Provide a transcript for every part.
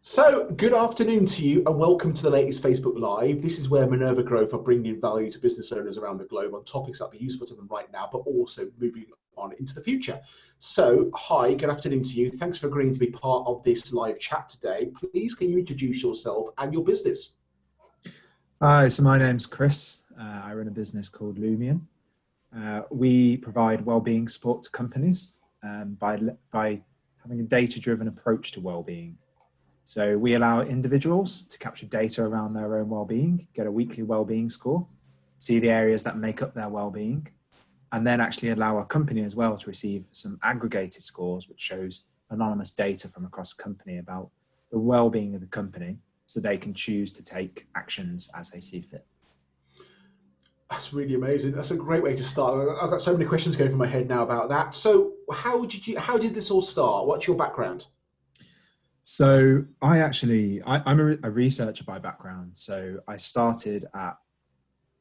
So, good afternoon to you and welcome to the latest Facebook Live. This is where Minerva Growth are bringing value to business owners around the globe on topics that be useful to them right now, but also moving on into the future. So, hi, good afternoon to you. Thanks for agreeing to be part of this live chat today. Please, can you introduce yourself and your business? Hi, so my name's Chris. I run a business called Lumien. We provide wellbeing support to companies by having a data-driven approach to wellbeing. So we allow individuals to capture data around their own well-being, get a weekly well-being score, see the areas that make up their well-being, and then actually allow a company as well to receive some aggregated scores, which shows anonymous data from across the company about the well-being of the company, so they can choose to take actions as they see fit. That's really amazing. That's a great way to start. I've got so many questions going through my head now about that. So, how did this all start? What's your background? So I'm a researcher by background. So I started at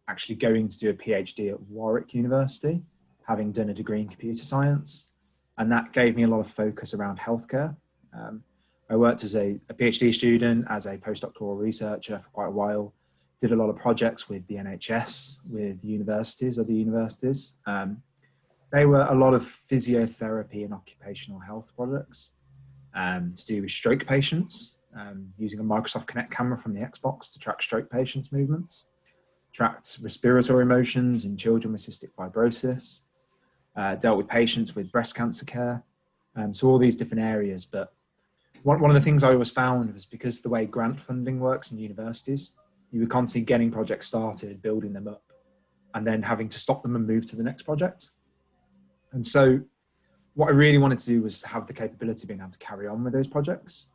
actually going to do a PhD at Warwick University, having done a degree in computer science. And that gave me a lot of focus around healthcare. I worked as a PhD student, as a postdoctoral researcher for quite a while, did a lot of projects with the NHS, with other universities. They were a lot of physiotherapy and occupational health projects. To do with stroke patients, using a Microsoft Kinect camera from the Xbox to track stroke patients' movements, tracked respiratory motions in children with cystic fibrosis, dealt with patients with breast cancer care, so all these different areas. But one of the things I always found was, because the way grant funding works in universities, you were constantly getting projects started, building them up, and then having to stop them and move to the next project. And so what I really wanted to do was have the capability of being able to carry on with those projects.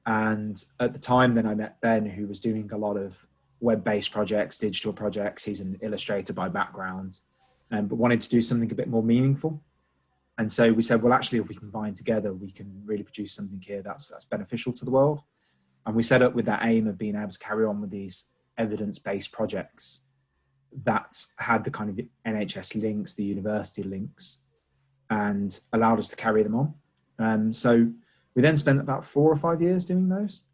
And at the time, then I met Ben, who was doing a lot of web-based projects, digital projects. He's an illustrator by background, but wanted to do something a bit more meaningful. And so we said, well, actually, if we combine together, we can really produce something here that's beneficial to the world. And we set up with that aim of being able to carry on with these evidence-based projects that had the kind of NHS links, the university links, and allowed us to carry them on. So we then spent about 4 or 5 years doing those.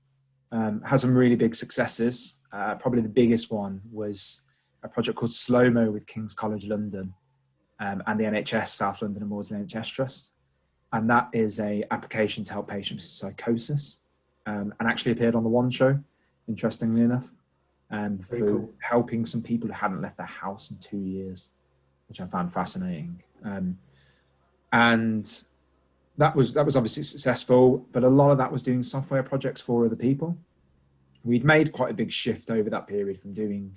Had some really big successes. Probably the biggest one was a project called Slow-Mo with King's College London and the NHS, South London and Moors NHS Trust. And that is an application to help patients with psychosis, and actually appeared on the One Show, interestingly enough, for Cool. helping some people who hadn't left their house in 2 years, which I found fascinating. And that was obviously successful, but a lot of that was doing software projects for other people. We'd made quite a big shift over that period from doing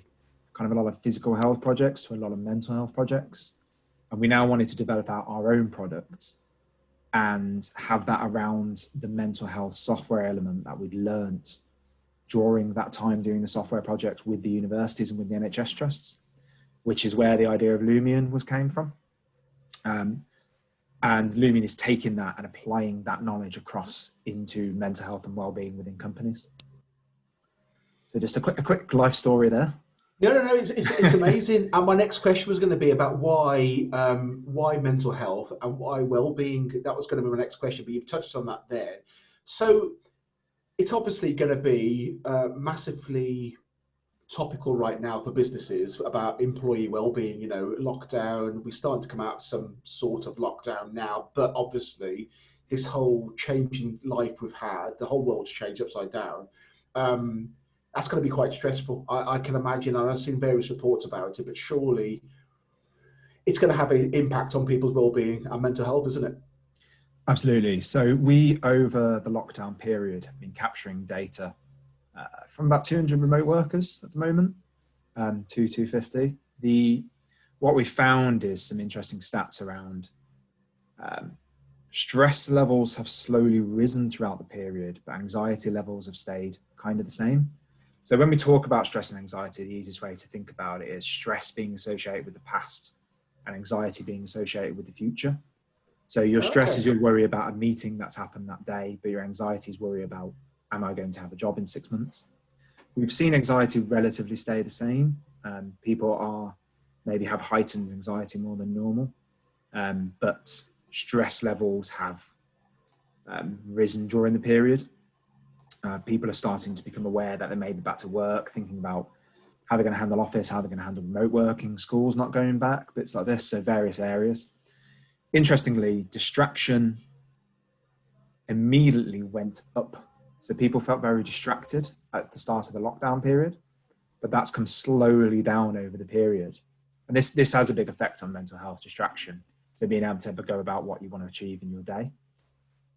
kind of a lot of physical health projects to a lot of mental health projects. And we now wanted to develop our own products and have that around the mental health software element that we'd learnt during that time doing the software project with the universities and with the NHS trusts, which is where the idea of Lumien came from. And Lumien is taking that and applying that knowledge across into mental health and wellbeing within companies. So just a quick life story there. No. It's amazing. And my next question was going to be about why mental health and why well-being. That was going to be my next question, but you've touched on that there. So it's obviously going to be massively topical right now for businesses about employee well-being. You know, lockdown. We're starting to come out of some sort of lockdown now, but obviously this whole changing life we've had, the whole world's changed upside down. That's going to be quite stressful. I can imagine, and I've seen various reports about it, but surely it's going to have an impact on people's well-being and mental health, isn't it? Absolutely. So we, over the lockdown period, have been capturing data from about 200 remote workers at the moment, 250. What we found is some interesting stats around stress levels have slowly risen throughout the period, but anxiety levels have stayed kind of the same. So when we talk about stress and anxiety, the easiest way to think about it is stress being associated with the past and anxiety being associated with the future. So your stress is your worry about a meeting that's happened that day, but your anxiety is worry about, am I going to have a job in 6 months? We've seen anxiety relatively stay the same. People maybe have heightened anxiety more than normal, but stress levels have risen during the period. People are starting to become aware that they may be back to work, thinking about how they're going to handle office, how they're going to handle remote working, schools not going back, bits like this, so various areas. Interestingly, distraction immediately went up. So people felt very distracted at the start of the lockdown period, but that's come slowly down over the period. And this has a big effect on mental health, distraction. So being able to go about what you want to achieve in your day.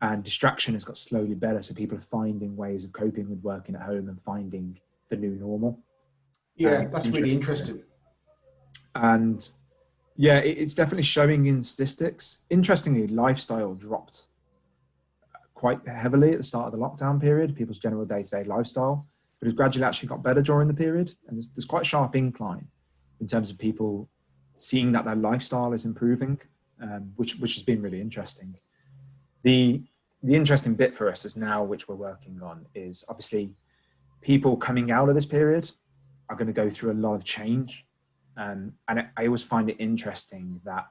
And distraction has got slowly better. So people are finding ways of coping with working at home and finding the new normal. Yeah, that's really interesting. And yeah, it's definitely showing in statistics. Interestingly, lifestyle dropped quite heavily at the start of the lockdown period, people's general day-to-day lifestyle, but has gradually actually got better during the period. And there's quite a sharp incline in terms of people seeing that their lifestyle is improving, which has been really interesting. The interesting bit for us is now, which we're working on, is obviously people coming out of this period are going to go through a lot of change. And I always find it interesting that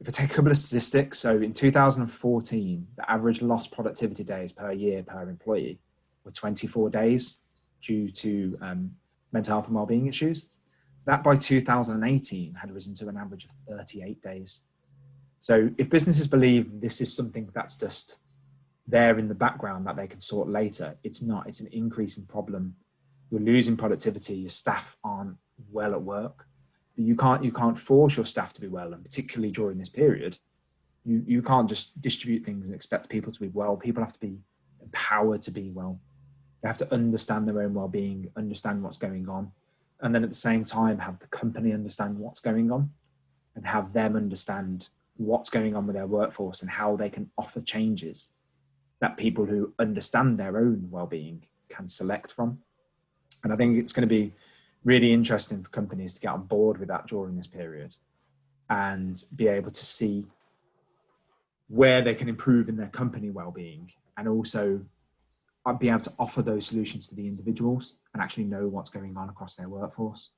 if I take a couple of statistics, so in 2014, the average lost productivity days per year per employee were 24 days due to mental health and wellbeing issues. That by 2018 had risen to an average of 38 days. So if businesses believe this is something that's just there in the background that they can sort later, it's not. It's an increasing problem. You're losing productivity. Your staff aren't well at work. But you can't force your staff to be well, and particularly during this period, you can't just distribute things and expect people to be well. People have to be empowered to be well. They have to understand their own well-being, understand what's going on, and then at the same time have the company understand what's going on and have them understand what's going on with their workforce and how they can offer changes that people who understand their own well-being can select from. And I think it's going to be really interesting for companies to get on board with that during this period and be able to see where they can improve in their company well-being, and also be able to offer those solutions to the individuals and actually know what's going on across their workforce.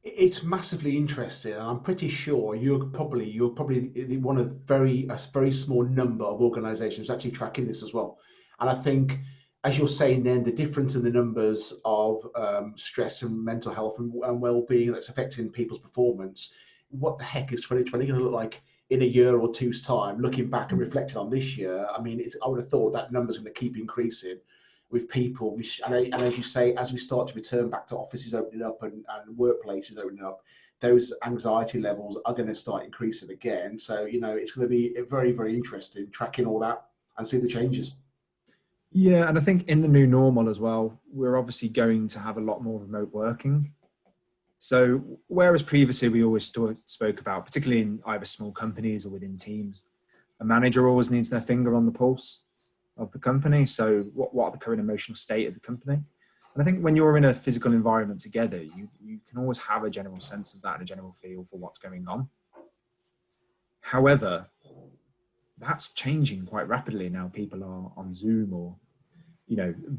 It's massively interesting, and I'm pretty sure you're probably one of a very small number of organisations actually tracking this as well. And I think, as you're saying, then the difference in the numbers of stress and mental health and well-being that's affecting people's performance. What the heck is 2020 going to look like in a year or two's time? Looking back and reflecting on this year, I mean, I would have thought that number's going to keep increasing with people, and as you say, as we start to return back to offices opening up and workplaces opening up, those anxiety levels are going to start increasing again. So, it's going to be very, very interesting tracking all that and see the changes. Yeah, and I think in the new normal as well, we're obviously going to have a lot more remote working. So whereas previously we always spoke about, particularly in either small companies or within teams, a manager always needs their finger on the pulse of the company. So what are the current emotional state of the company? And I think when you're in a physical environment together, you can always have a general sense of that and a general feel for what's going on. However, that's changing quite rapidly now. People are on Zoom or,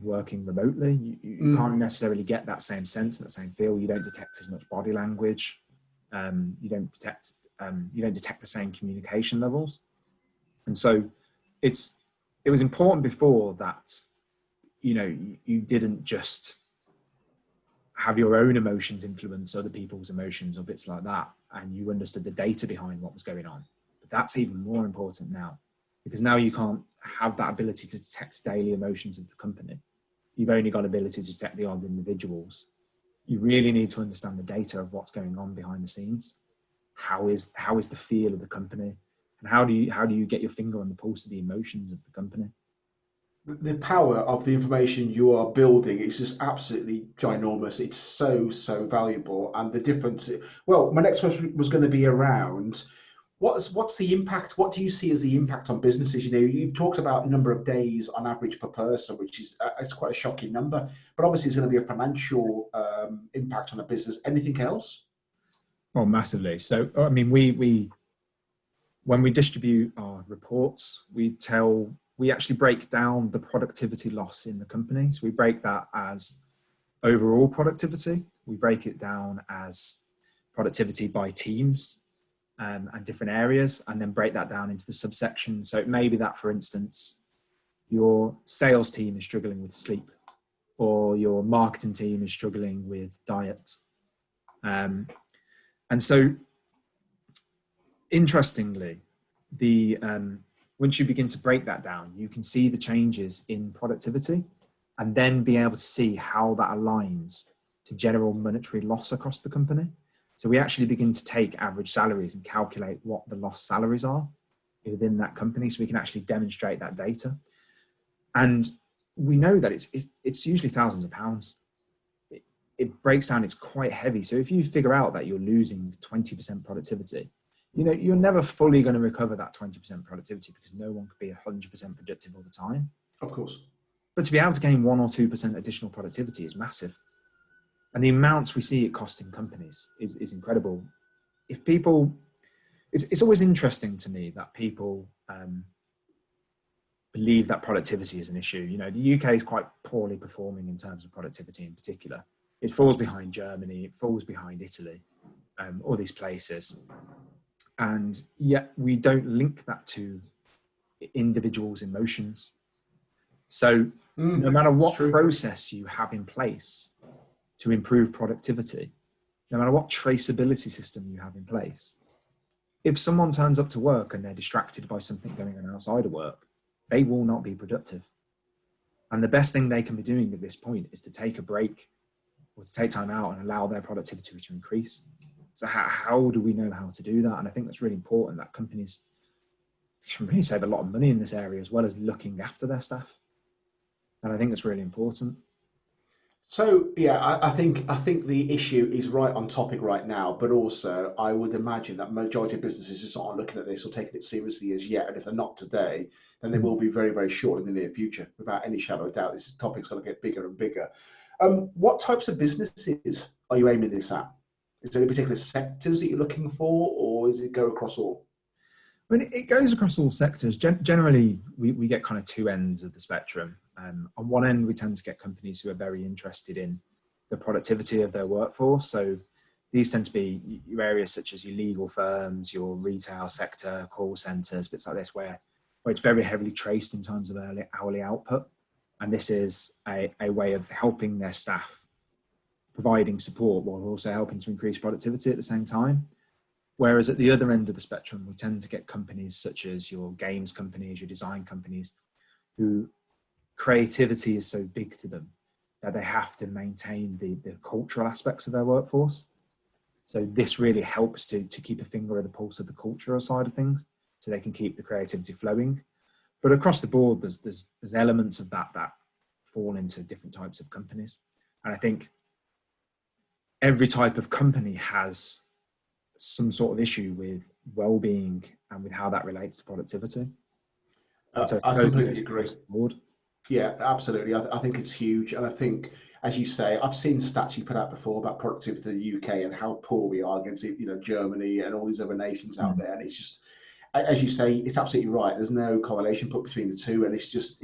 working remotely. You can't necessarily get that same sense, that same feel. You don't detect as much body language. You don't detect the same communication levels. And so it was important before that, you didn't just have your own emotions influence other people's emotions or bits like that, and you understood the data behind what was going on. But that's even more important now, because now you can't have that ability to detect daily emotions of the company. You've only got ability to detect the odd individuals. You really need to understand the data of what's going on behind the scenes. How is the feel of the company? And how do you get your finger on the pulse of the emotions of the company? The power of the information you are building is just absolutely ginormous. It's so, so valuable. And the difference, well, my next question was going to be around what's the impact? What do you see as the impact on businesses? You've talked about number of days on average per person, which is it's quite a shocking number, but obviously it's going to be a financial impact on a business. Anything else? Oh, massively. So, I mean, we when we distribute our reports, we actually break down the productivity loss in the company. So we break that as overall productivity. We break it down as productivity by teams and different areas, and then break that down into the subsections. So it may be that, for instance, your sales team is struggling with sleep, or your marketing team is struggling with diet. And so, interestingly, once you begin to break that down, you can see the changes in productivity and then be able to see how that aligns to general monetary loss across the company. So we actually begin to take average salaries and calculate what the lost salaries are within that company, so we can actually demonstrate that data. And we know that it's usually thousands of pounds. It breaks down, it's quite heavy. So if you figure out that you're losing 20% productivity, you're never fully going to recover that 20% productivity, because no one could be 100% productive all the time. Of course. But to be able to gain 1 or 2% additional productivity is massive. And the amounts we see it costing companies is incredible. If people, it's always interesting to me that people believe that productivity is an issue. The UK is quite poorly performing in terms of productivity in particular. It falls behind Germany, it falls behind Italy, all these places. And yet we don't link that to individuals' emotions. So no matter what process you have in place to improve productivity, no matter what traceability system you have in place, if someone turns up to work and they're distracted by something going on outside of work, they will not be productive. And the best thing they can be doing at this point is to take a break or to take time out and allow their productivity to increase. So how do we know how to do that? And I think that's really important, that companies can really save a lot of money in this area, as well as looking after their staff. And I think that's really important. So yeah, I think the issue is right on topic right now, but also I would imagine that majority of businesses just aren't looking at this or taking it seriously as yet. And if they're not today, then they will be very, very short in the near future, without any shadow of doubt. This topic's going to get bigger and bigger. What types of businesses are you aiming this at? Is there any particular sectors that you're looking for, or does it go across all? I mean, it goes across all sectors. Generally, we get kind of two ends of the spectrum. On one end, we tend to get companies who are very interested in the productivity of their workforce. So these tend to be your areas such as your legal firms, your retail sector, call centres, bits like this, where it's very heavily traced in terms of hourly output. And this is a way of helping their staff, providing support while also helping to increase productivity at the same time. Whereas at the other end of the spectrum, we tend to get companies such as your games companies, your design companies, who creativity is so big to them that they have to maintain the cultural aspects of their workforce. So this really helps to keep a finger on the pulse of the cultural side of things, so they can keep the creativity flowing. But across the board, there's elements of that fall into different types of companies. And I think every type of company has some sort of issue with well-being and with how that relates to productivity. So I completely agree. Board. Yeah, absolutely. I think it's huge. And I think, as you say, I've seen stats you put out before about productivity in the UK and how poor we are against, Germany and all these other nations out there. And it's just, as you say, it's absolutely right. There's no correlation put between the two, and it's just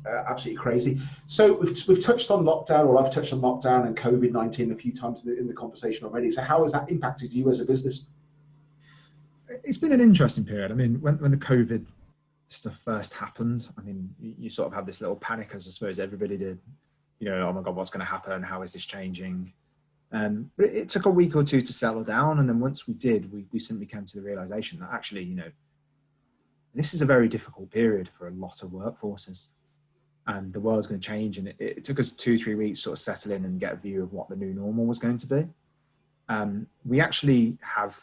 absolutely crazy. So we've touched on lockdown, or I've touched on lockdown and COVID-19 a few times in the conversation already. So how has that impacted you as a business? It's been an interesting period. I mean, when the COVID stuff first happened, I mean, you sort of have this little panic, as I suppose everybody did. Oh my God, what's going to happen? How is this changing? But it took a week or two to settle down, and then once we did, we simply came to the realization that actually, this is a very difficult period for a lot of workforces, and the world's going to change. And it took us 2-3 weeks sort of settle in and get a view of what the new normal was going to be. We actually have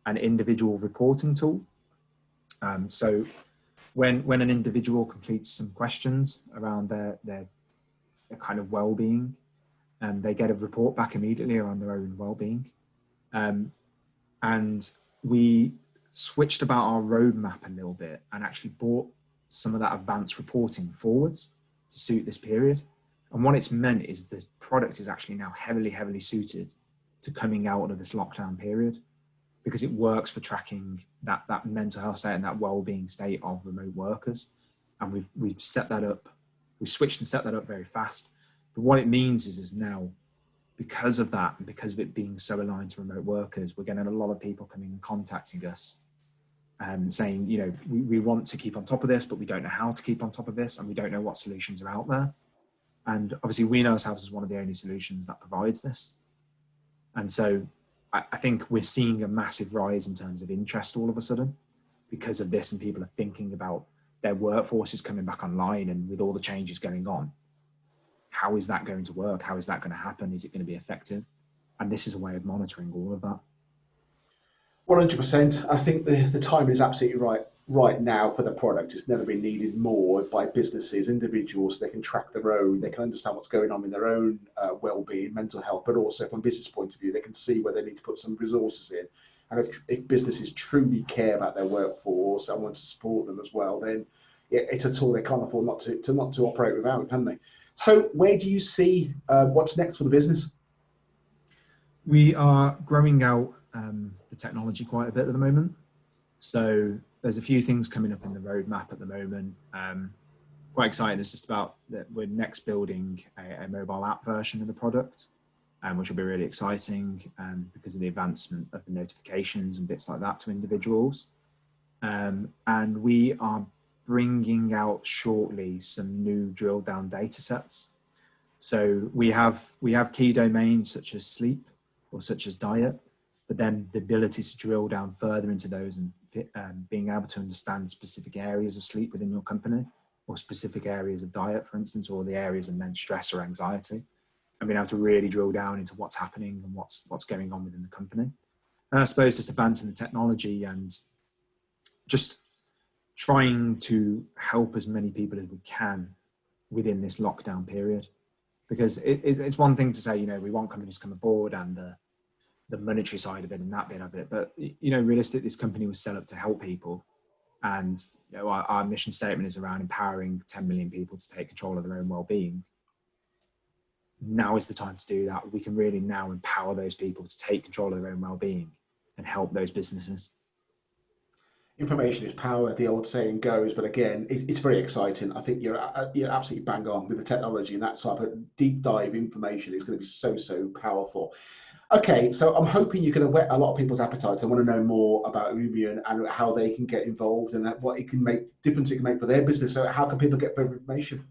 an individual reporting tool. So when an individual completes some questions around their kind of well-being, they get a report back immediately around their own well-being. And we switched about our roadmap a little bit and actually brought some of that advanced reporting forwards to suit this period. And what it's meant is the product is actually now heavily suited to coming out of this lockdown period, because it works for tracking that mental health state and that well-being state of remote workers. And we've set that up, we've switched and set that up very fast. But what it means is now, because of that, and because of it being so aligned to remote workers, we're getting a lot of people coming and contacting us saying, you know, we want to keep on top of this, but we don't know how to keep on top of this, and we don't know what solutions are out there. And obviously we know ourselves as one of the only solutions that provides this. And so I think we're seeing a massive rise in terms of interest all of a sudden because of this, and people are thinking about their workforces coming back online, and with all the changes going on, how is that going to work? How is that going to happen? Is it going to be effective? And this is a way of monitoring all of that. 100%. I think the timing is absolutely right now for the product. It's never been needed more by businesses, individuals, so they can track their own, they can understand what's going on in their own well-being, mental health, but also from a business point of view, they can see where they need to put some resources in. And if businesses truly care about their workforce and want to support them as well, then it's a tool they can't afford not to operate without, can they? So where do you see what's next for the business? We are growing out the technology quite a bit at the moment. So there's a few things coming up in the roadmap at the moment. Quite excited. It's just about that we're next building a mobile app version of the product, which will be really exciting because of the advancement of the notifications and bits like that to individuals. And we are bringing out shortly some new drill down data sets. So we have key domains such as sleep or such as diet, but then the ability to drill down further into those and being able to understand specific areas of sleep within your company, or specific areas of diet, for instance, or the areas of men's stress or anxiety, and being able to really drill down into what's happening and what's going on within the company. And I suppose just advancing the technology and just trying to help as many people as we can within this lockdown period. Because it's one thing to say, you know, we want companies to come aboard and the monetary side of it and that bit of it. But, you know, realistically, this company was set up to help people. And, you know, our mission statement is around empowering 10 million people to take control of their own well-being. Now is the time to do that. We can really now empower those people to take control of their own well-being and help those businesses. Information is power, the old saying goes, but again, it's very exciting. I think you're absolutely bang on with the technology, and that type of deep dive information is going to be so powerful. Okay, so I'm hoping you're going to whet a lot of people's appetites. I want to know more about Lumien and how they can get involved and what it can make difference it can make for their business. So how can people get further information?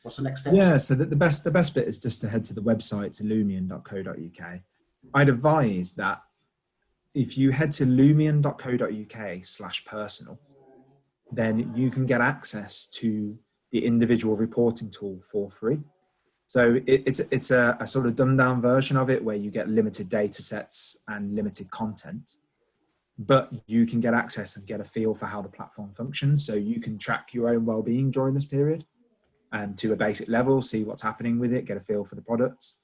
What's the next step? Yeah, so the best bit is just to head to the website, to lumien.co.uk. I'd advise that if you head to lumien.co.uk/personal, then you can get access to the individual reporting tool for free. So it's a sort of dumbed down version of it where you get limited data sets and limited content, but you can get access and get a feel for how the platform functions. So you can track your own well-being during this period and to a basic level, see what's happening with it, get a feel for the products.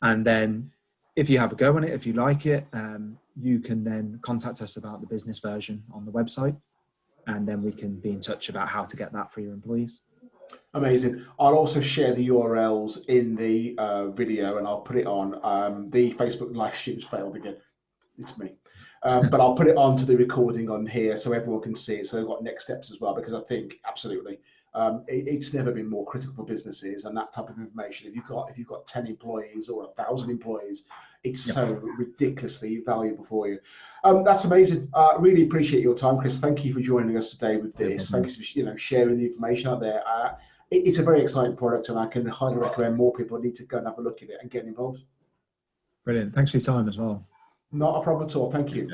And then if you have a go on it, if you like it, you can then contact us about the business version on the website, and then we can be in touch about how to get that for your employees. Amazing. I'll also share the URLs in the video, and I'll put it on. The Facebook live stream's failed again. It's me. But I'll put it onto the recording on here so everyone can see it. So they've got next steps as well, because I think absolutely it's never been more critical for businesses, and that type of information. If you've got 10 employees or 1,000 employees, it's so ridiculously valuable for you. That's amazing. Really appreciate your time, Chris. Thank you for joining us today with this. Thanks for sharing the information out there. It's a very exciting product, and I can highly recommend more people need to go and have a look at it and get involved. Brilliant. Thanks for your time as well. Not a problem at all. Thank you.